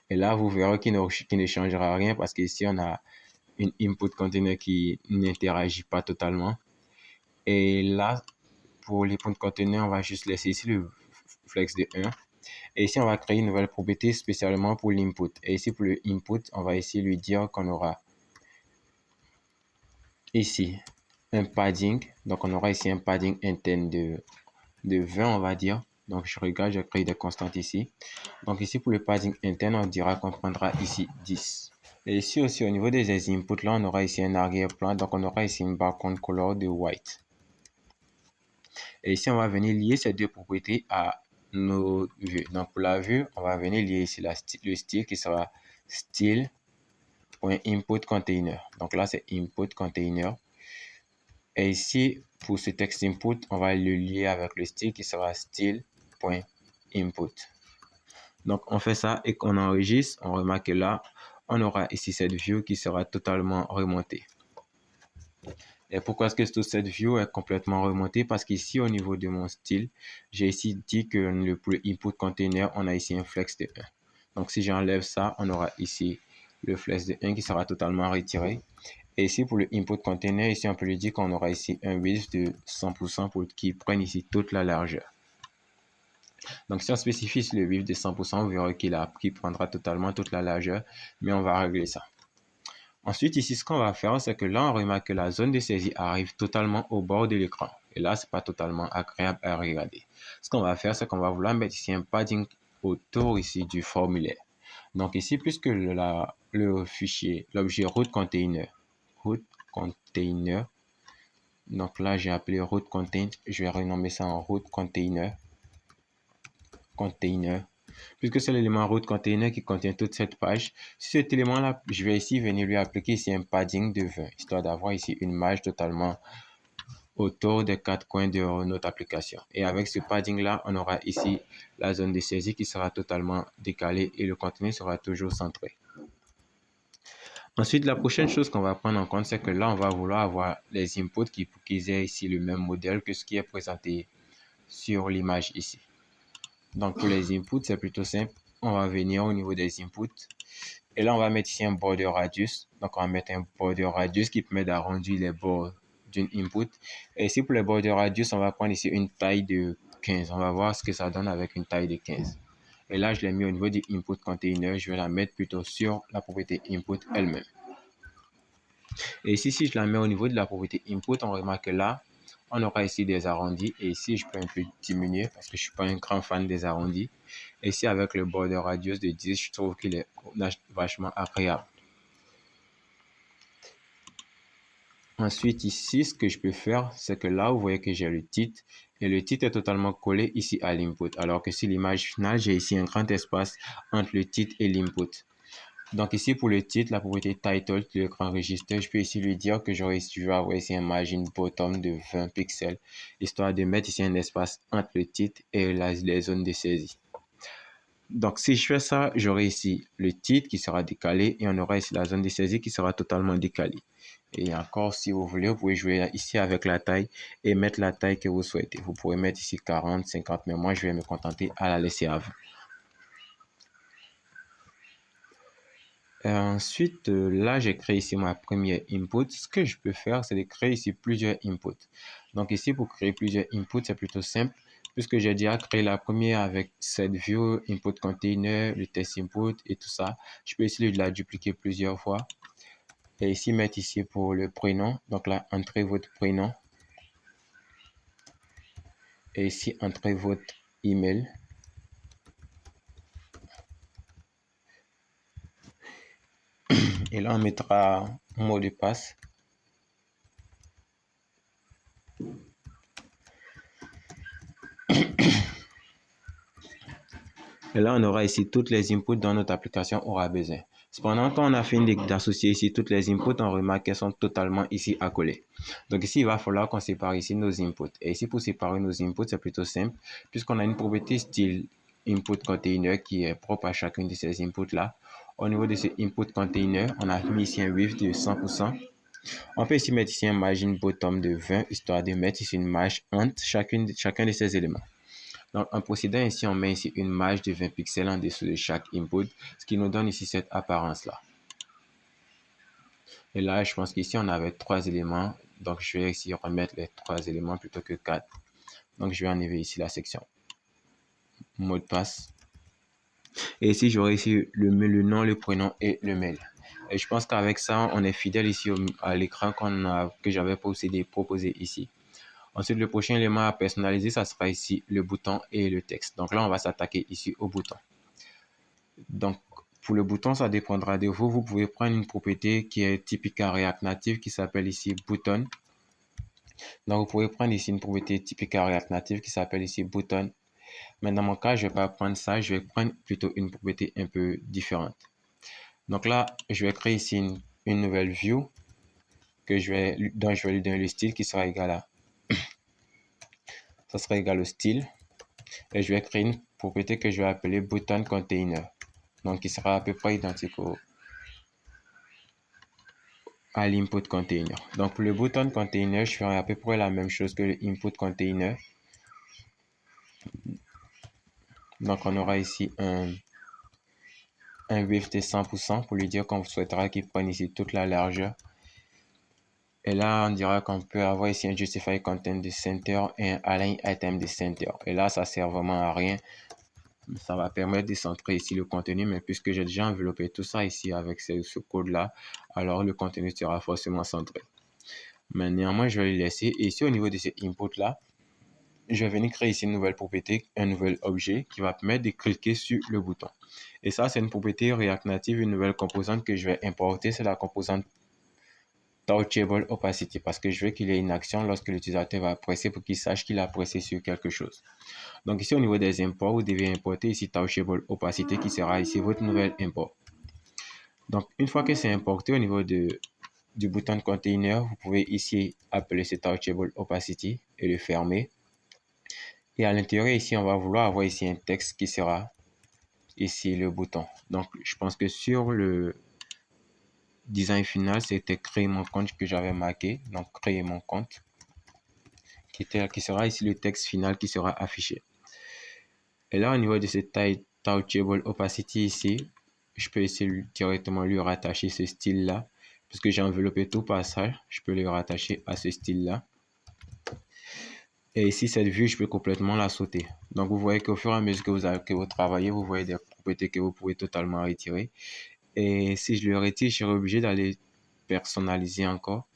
Et là, vous verrez qu'il ne changera rien parce qu'ici, on a une input container qui n'interagit pas totalement. Et là, pour l'input container, on va juste laisser ici le flex de 1. Et ici, on va créer une nouvelle propriété spécialement pour l'input. Et ici, pour le input, on va ici lui dire qu'on aura ici un padding. Donc, on aura ici un padding interne de 20, on va dire. Donc, je regarde, je crée des constantes ici. Donc, ici, pour le padding interne, on dira qu'on prendra ici 10. Et ici aussi, au niveau des inputs, là, on aura ici un arrière-plan. Donc, on aura ici une background color de white. Et ici, on va venir lier ces deux propriétés à nos vues. Donc, pour la vue, on va venir lier ici le style qui sera style.inputContainer. Donc là, c'est inputContainer. Et ici, pour ce texte input, on va le lier avec le style qui sera style.input. Donc, on fait ça et qu'on enregistre. On remarque que là, on aura ici cette vue qui sera totalement remontée. Et pourquoi est-ce que toute cette view est complètement remontée? Parce qu'ici, au niveau de mon style, j'ai ici dit que le input container, on a ici un flex de 1. Donc, si j'enlève ça, on aura ici le flex de 1 qui sera totalement retiré. Et ici, pour le input container, ici, on peut lui dire qu'on aura ici un width de 100% pour qu'il prenne ici toute la largeur. Donc, si on spécifie ici le width de 100%, vous verrez qu'il prendra totalement toute la largeur, mais on va régler ça. Ensuite, ici, ce qu'on va faire, c'est que là, on remarque que la zone de saisie arrive totalement au bord de l'écran. Et là, c'est pas totalement agréable à regarder. Ce qu'on va faire, c'est qu'on va vouloir mettre ici un padding autour ici du formulaire. Donc ici, puisque le fichier, l'objet root container, donc là, j'ai appelé root content, je vais renommer ça en root container, puisque c'est l'élément root container qui contient toute cette page. Si cet élément-là, je vais ici venir lui appliquer ici un padding de 20, histoire d'avoir ici une marge totalement autour des 4 coins de notre application. Et avec ce padding-là, on aura ici la zone de saisie qui sera totalement décalée et le contenu sera toujours centré. Ensuite, la prochaine chose qu'on va prendre en compte, c'est que là, on va vouloir avoir les inputs qui aient ici le même modèle que ce qui est présenté sur l'image ici. Donc, pour les inputs, c'est plutôt simple. On va venir au niveau des inputs. Et là, on va mettre ici un border radius. Donc, on va mettre un border radius qui permet d'arrondir les bords d'une input. Et ici, pour les border radius, on va prendre ici une taille de 15. On va voir ce que ça donne avec une taille de 15. Et là, je l'ai mis au niveau du input container. Je vais la mettre plutôt sur la propriété input elle-même. Et ici, si je la mets au niveau de la propriété input, on remarque que là, on aura ici des arrondis. Et ici, je peux un peu diminuer parce que je ne suis pas un grand fan des arrondis. Et ici, avec le border radius de 10, je trouve qu'il est vachement agréable. Ensuite, ici, ce que je peux faire, c'est que là, vous voyez que j'ai le titre. Et le titre est totalement collé ici à l'input. Alors que sur l'image finale, j'ai ici un grand espace entre le titre et l'input. Donc ici, pour le titre, la propriété title, le grand registre, je peux ici lui dire que je vais avoir ici un margin bottom de 20 pixels, histoire de mettre ici un espace entre le titre et les zones de saisie. Donc si je fais ça, j'aurai ici le titre qui sera décalé et on aura ici la zone de saisie qui sera totalement décalée. Et encore, si vous voulez, vous pouvez jouer ici avec la taille et mettre la taille que vous souhaitez. Vous pourrez mettre ici 40, 50, mais moi, je vais me contenter à la laisser à 20. Ensuite, là, j'ai créé ici ma première input. Ce que je peux faire, c'est de créer ici plusieurs inputs. Donc ici, pour créer plusieurs inputs, c'est plutôt simple, puisque j'ai déjà créé la première avec cette view, input container, le test input et tout ça. Je peux essayer de la dupliquer plusieurs fois. Et ici, mettre ici pour le prénom. Donc là, entrez votre prénom. Et ici, entrez votre email. Et là, on mettra mot de passe. Et là, on aura ici toutes les inputs dont notre application aura besoin. Cependant, quand on a fini d'associer ici toutes les inputs, on remarque qu'elles sont totalement ici accolées. Donc ici, il va falloir qu'on sépare ici nos inputs. Et ici, pour séparer nos inputs, c'est plutôt simple, puisqu'on a une propriété style input container qui est propre à chacune de ces inputs-là. Au niveau de ce input container, on a mis ici un width de 100%. On peut ici mettre ici un margin bottom de 20, histoire de mettre ici une marge entre chacun de ces éléments. Donc, en procédant ici, on met ici une marge de 20 pixels en dessous de chaque input, ce qui nous donne ici cette apparence-là. Et là, je pense qu'ici, on avait 3 éléments. Donc, je vais ici remettre les 3 éléments plutôt que 4. Donc, je vais enlever ici la section mot de passe. Et ici, j'aurai ici le nom, le prénom et le mail. Et je pense qu'avec ça, on est fidèle ici à l'écran que j'avais proposé ici. Ensuite, le prochain élément à personnaliser, ça sera ici le bouton et le texte. Donc là, on va s'attaquer ici au bouton. Donc, pour le bouton, ça dépendra de vous. Vous pouvez prendre une propriété qui est typique à React Native qui s'appelle ici button. Donc, vous pouvez prendre ici une propriété typique à React Native qui s'appelle ici button. Mais dans mon cas, je ne vais pas prendre ça. Je vais prendre plutôt une propriété un peu différente. Donc là, je vais créer ici une nouvelle view dont je vais lui donner le style qui sera égal à ça sera égal au style. Et je vais créer une propriété que je vais appeler button container. Donc, qui sera à peu près identique à l'input container. Donc, pour le button container, je ferai à peu près la même chose que le input container. Donc, on aura ici un width de 100% pour lui dire qu'on souhaitera qu'il prenne ici toute la largeur. Et là, on dira qu'on peut avoir ici un Justify Content de Center et un Align Item de Center. Et là, ça sert vraiment à rien. Ça va permettre de centrer ici le contenu, mais puisque j'ai déjà enveloppé tout ça ici avec ce code-là, alors le contenu sera forcément centré. Mais néanmoins, je vais le laisser. Et ici, au niveau de ces inputs-là, je vais venir créer ici une nouvelle propriété, un nouvel objet qui va permettre de cliquer sur le bouton. Et ça, c'est une propriété React Native, une nouvelle composante que je vais importer. C'est la composante Touchable Opacity parce que je veux qu'il y ait une action lorsque l'utilisateur va presser pour qu'il sache qu'il a pressé sur quelque chose. Donc ici, au niveau des imports, vous devez importer ici Touchable Opacity qui sera ici votre nouvel import. Donc, une fois que c'est importé au niveau du bouton container, vous pouvez ici appeler ce Touchable Opacity et le fermer. Et à l'intérieur ici, on va vouloir avoir ici un texte qui sera ici le bouton. Donc, je pense que sur le design final, c'était créer mon compte que j'avais marqué. Donc, créer mon compte qui sera ici le texte final qui sera affiché. Et là, au niveau de ce Touchable Opacity ici, je peux ici directement lui rattacher ce style-là. Puisque j'ai enveloppé tout passage, je peux le rattacher à ce style-là. Et ici, cette vue, je peux complètement la sauter. Donc, vous voyez qu'au fur et à mesure que vous travaillez, vous voyez des propriétés que vous pouvez totalement retirer. Et si je le retire, je serai obligé d'aller personnaliser encore.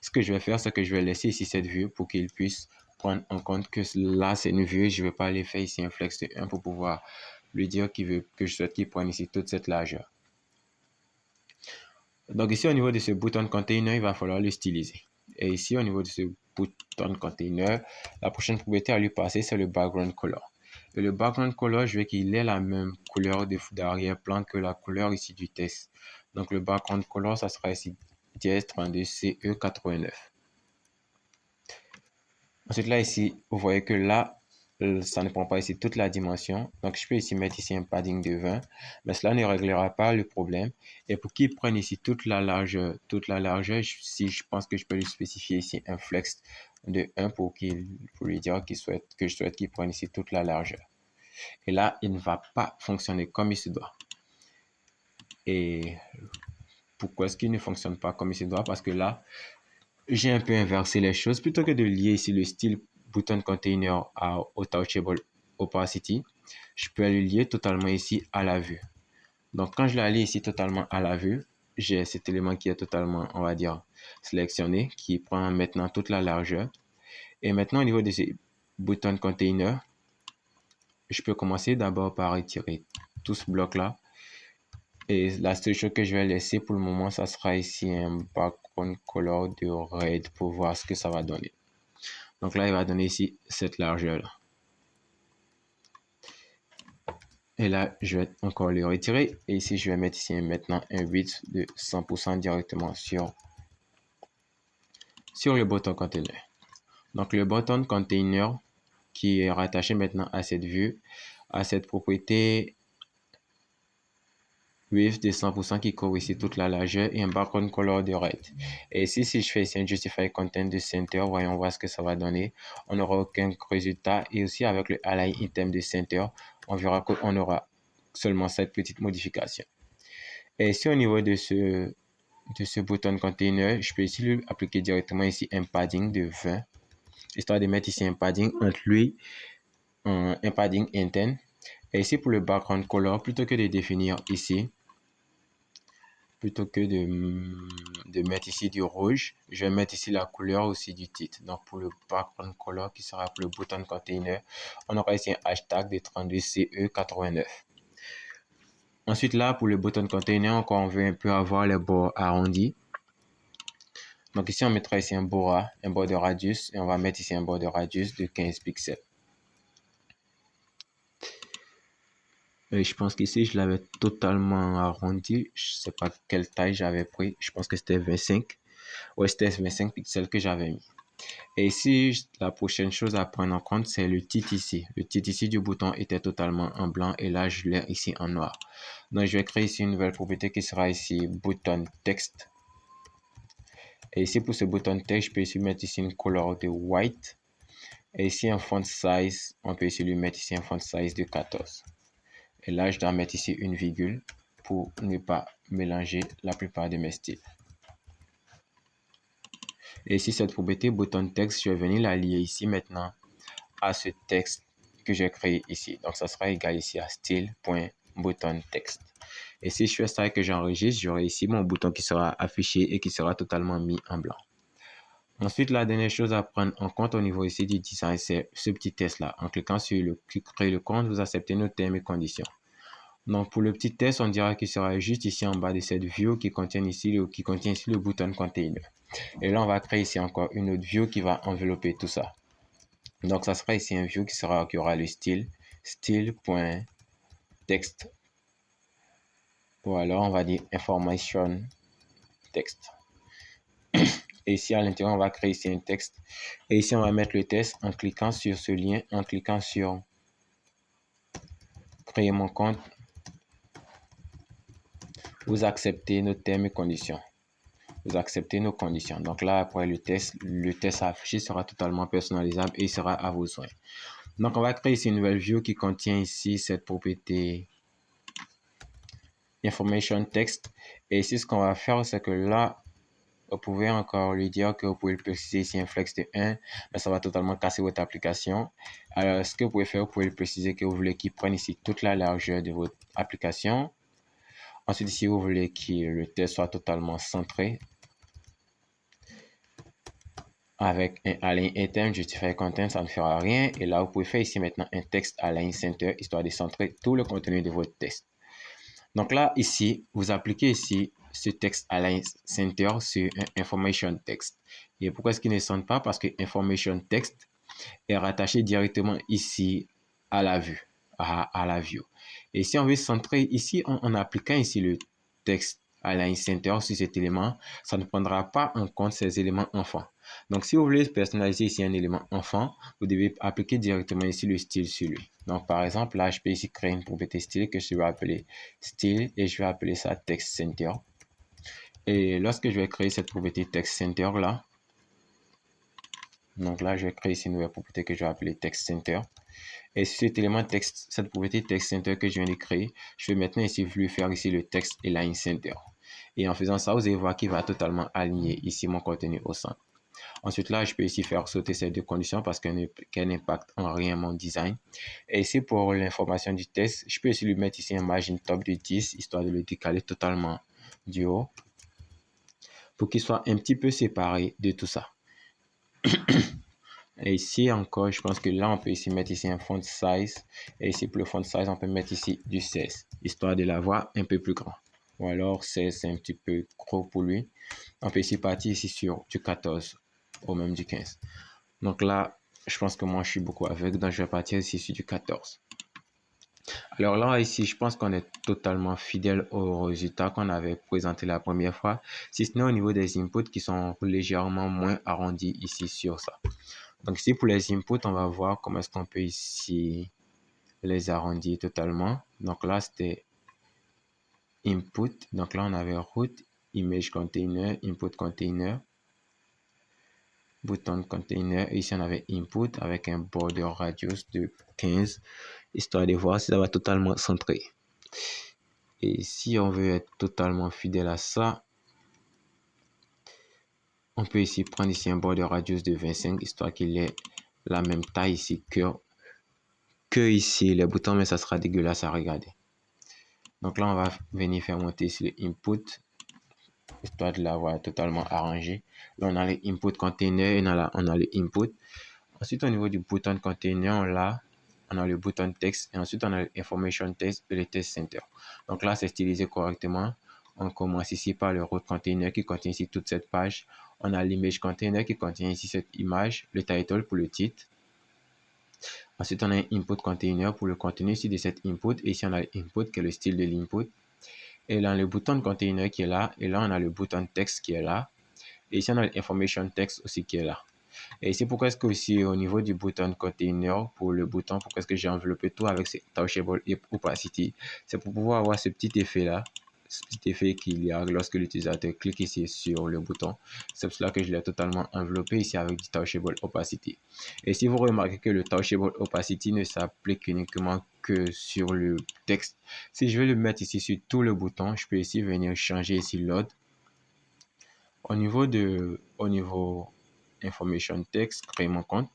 Ce que je vais faire, c'est que je vais laisser ici cette vue pour qu'il puisse prendre en compte que là, c'est une vue. Je ne vais pas aller faire ici un flex de 1 pour pouvoir lui dire que je souhaite qu'il prenne ici toute cette largeur. Donc ici, au niveau de ce bouton container, il va falloir le styliser. Et ici, au niveau de ce bouton container, la prochaine propriété à lui passer, c'est le background color. Et le background color, je veux qu'il ait la même couleur d'arrière-plan que la couleur ici du texte. Donc le background color, ça sera ici DS32CE89. Ensuite, là, ici, vous voyez que là, ça ne prend pas ici toute la dimension. Donc, je peux ici mettre ici un padding de 20, mais cela ne réglera pas le problème. Et pour qu'il prenne ici toute la largeur, si je pense que je peux lui spécifier ici un flex de 1 pour lui dire que je souhaite qu'il prenne ici toute la largeur. Et là, il ne va pas fonctionner comme il se doit. Et pourquoi est-ce qu'il ne fonctionne pas comme il se doit? Parce que là, j'ai un peu inversé les choses. Plutôt que de lier ici le style button container au touchable opacity, je peux le lier totalement ici à la vue. Donc, quand je l'allie ici totalement à la vue, j'ai cet élément qui est totalement, on va dire, sélectionné, qui prend maintenant toute la largeur. Et maintenant, au niveau de ces button container, je peux commencer d'abord par retirer tout ce bloc-là. Et la seule chose que je vais laisser pour le moment, ça sera ici un background color de red pour voir ce que ça va donner. Donc là, il va donner ici cette largeur-là. Et là, je vais encore le retirer. Et ici, je vais mettre ici maintenant un width de 100% directement sur le button container. Donc le button container qui est rattaché maintenant à cette vue, à cette propriété width de 100% qui couvre ici toute la largeur et un background color de red. Et ici, si je fais ici un justify content de center, voyons voir ce que ça va donner. On n'aura aucun résultat. Et aussi avec le align item de center, on verra qu'on aura seulement cette petite modification. Et ici, au niveau de ce bouton container, je peux ici lui appliquer directement ici un padding de 20, histoire de mettre ici un padding entre lui, un padding interne. Et ici, pour le background color, plutôt que de définir ici, plutôt que de mettre ici du rouge, je vais mettre ici la couleur aussi du titre. Donc, pour le background color qui sera pour le bouton container, on aura ici un hashtag de 32CE89. Ensuite, là, pour le button container, encore, on veut un peu avoir les bords arrondis. Donc, ici, on mettra ici un bord de radius, et on va mettre ici un bord de radius de 15 pixels. Et je pense qu'ici, je l'avais totalement arrondi. Je ne sais pas quelle taille j'avais pris. Je pense que c'était 25. Ouais, c'était 25 pixels que j'avais mis. Et ici, la prochaine chose à prendre en compte, c'est le titre ici. Le titre ici du bouton était totalement en blanc et là, je l'ai ici en noir. Donc, je vais créer ici une nouvelle propriété qui sera ici button text. Et ici, pour ce button text, je peux ici mettre ici une couleur de white. Et ici, un font size, on peut ici lui mettre ici un font size de 14. Et là, je dois mettre ici une virgule. pour ne pas mélanger la plupart de mes styles. Et ici, cette propriété button text, je vais venir la lier ici maintenant à ce texte que j'ai créé ici. Donc, ça sera égal ici à style.buttonText. Et si je fais ça et que j'enregistre, j'aurai ici mon bouton qui sera affiché et qui sera totalement mis en blanc. Ensuite, la dernière chose à prendre en compte au niveau ici du design, c'est ce petit test-là. En cliquant sur le créer le compte, vous acceptez nos termes et conditions. Donc, pour le petit test, on dira qu'il sera juste ici en bas de cette view qui contient ici le bouton container. Et là, on va créer ici encore une autre view qui va envelopper tout ça. Donc, ça sera ici un view qui aura le style.text. Ou alors, on va dire information text. Et ici, à l'intérieur, on va créer ici un texte. Et ici, on va mettre le test en cliquant sur ce lien, en cliquant sur créer mon compte. Vous acceptez nos termes et conditions. Vous acceptez nos conditions. Donc là, après le test affiché sera totalement personnalisable et il sera à vos soins. Donc, on va créer ici une nouvelle view qui contient ici cette propriété information text. Et ici, ce qu'on va faire, c'est que là, vous pouvez encore lui dire que vous pouvez le préciser ici un flex de 1, mais ça va totalement casser votre application. Alors, ce que vous pouvez faire, vous pouvez le préciser que vous voulez qu'il prenne ici toute la largeur de votre application. Ensuite, ici, vous voulez que le test soit totalement centré avec un align item, justify content, ça ne fera rien. Et là, vous pouvez faire ici maintenant un texte align center, histoire de centrer tout le contenu de votre test. Donc là, ici, vous appliquez ici ce texte align center sur un information text. Et pourquoi est-ce qu'il ne centre pas? Parce que information text est rattaché directement ici à la vue, à la view. Et si on veut centrer ici, en appliquant ici le texte align center sur cet élément, ça ne prendra pas en compte ces éléments enfants. Donc, si vous voulez personnaliser ici un élément enfant, vous devez appliquer directement ici le style sur lui. Donc, par exemple, là, je peux ici créer une propriété style que je vais appeler style et je vais appeler ça text center. Et lorsque je vais créer cette propriété text center là, donc là, je vais créer ici une nouvelle propriété que je vais appeler text center. Et cet élément texte, cette propriété text center que je viens de créer, je vais maintenant ici lui faire ici le texte align center. Et en faisant ça, vous allez voir qu'il va totalement aligner ici mon contenu au centre. Ensuite, là, je peux ici faire sauter ces deux conditions parce qu'elles n'impactent en rien mon design. Et ici, pour l'information du test, je peux ici lui mettre ici un margin top de 10, histoire de le décaler totalement du haut, pour qu'il soit un petit peu séparé de tout ça. Et ici encore, je pense que là, on peut ici mettre ici un font size. Et ici, pour le font size, on peut mettre ici du 16, histoire de l'avoir un peu plus grand. Ou alors, 16, c'est un petit peu gros pour lui. On peut ici partir ici sur du 14 ou même du 15. Donc là, je pense que moi, je suis beaucoup aveugle. Donc, je vais partir ici sur du 14. Alors là, ici, je pense qu'on est totalement fidèle au résultat qu'on avait présenté la première fois. Si ce n'est au niveau des inputs qui sont légèrement moins arrondis ici sur ça. Donc ici, pour les inputs, on va voir comment est-ce qu'on peut ici les arrondir totalement. Donc là, c'était input. Donc là, on avait root, image container, input container, button container. Et ici, on avait input avec un border radius de 15, histoire de voir si ça va totalement centrer. Et si on veut être totalement fidèle à ça, on peut ici prendre ici un border radius de 25, histoire qu'il ait la même taille ici que ici les boutons, mais ça sera dégueulasse à regarder. Donc là, on va venir faire monter ici le input, histoire de l'avoir totalement arrangé. Là, on a le input container et là, on a le input. Ensuite, au niveau du bouton container, on a le bouton text et ensuite on a l'information text et le test center. Donc là, c'est stylisé correctement. On commence ici par le root container qui contient ici toute cette page. On a l'image container qui contient ici cette image, le title pour le titre. Ensuite, on a un input container pour le contenu ici de cette input. Et ici, on a l'input qui est le style de l'input. Et là, le bouton container qui est là. Et là, on a le bouton text qui est là. Et ici, on a l'information text aussi qui est là. Et ici, pourquoi est-ce que aussi au niveau du bouton container, pour le bouton, pourquoi est-ce que j'ai enveloppé tout avec ce touchable opacity? C'est pour pouvoir avoir ce petit effet là, ce petit effet qu'il y a lorsque l'utilisateur clique ici sur le bouton. C'est pour cela que je l'ai totalement enveloppé ici avec du Touchable Opacity. Et si vous remarquez que le Touchable Opacity ne s'applique uniquement que sur le texte, si je vais le mettre ici sur tout le bouton, je peux ici venir changer ici l'ordre. Au niveau Information Text, créer mon compte.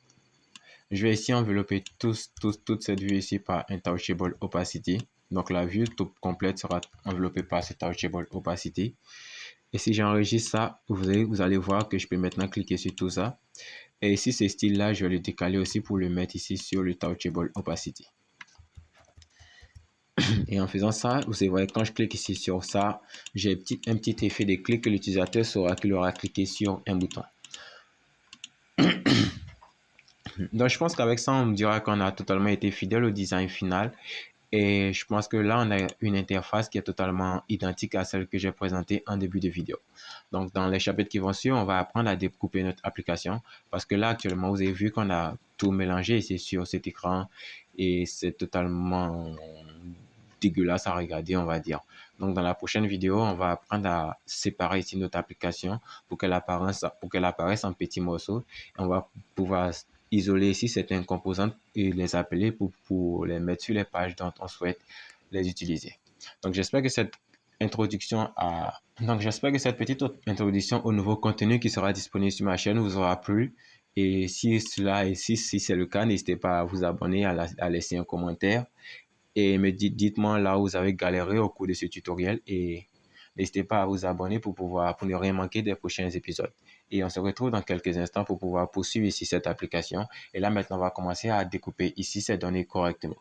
Je vais ici envelopper toute cette vue ici par un Touchable Opacity. Donc la vue toute complète sera enveloppée par ce Touchable Opacity. Et si j'enregistre ça, vous allez voir que je peux maintenant cliquer sur tout ça. Et ici, ce style-là, je vais le décaler aussi pour le mettre ici sur le Touchable Opacity. Et en faisant ça, vous voyez, quand je clique ici sur ça, j'ai un petit effet de clic que l'utilisateur saura qu'il aura cliqué sur un bouton. Donc, je pense qu'avec ça, on me dira qu'on a totalement été fidèle au design final. Et je pense que là, on a une interface qui est totalement identique à celle que j'ai présentée en début de vidéo. Donc, dans les chapitres qui vont suivre, on va apprendre à découper notre application. Parce que là, actuellement, vous avez vu qu'on a tout mélangé ici sur cet écran. Et c'est totalement dégueulasse à regarder, on va dire. Donc, dans la prochaine vidéo, on va apprendre à séparer ici notre application pour qu'elle apparaisse en petits morceaux. Et on va pouvoir isoler ici certaines composantes et les appeler pour les mettre sur les pages dont on souhaite les utiliser. Donc, j'espère que cette petite introduction au nouveau contenu qui sera disponible sur ma chaîne vous aura plu. Et si c'est le cas, n'hésitez pas à vous abonner, à laisser un commentaire et dites-moi là où vous avez galéré au cours de ce tutoriel et n'hésitez pas à vous abonner pour ne rien manquer des prochains épisodes. Et on se retrouve dans quelques instants pour pouvoir poursuivre ici cette application. Et là, maintenant, on va commencer à découper ici ces données correctement.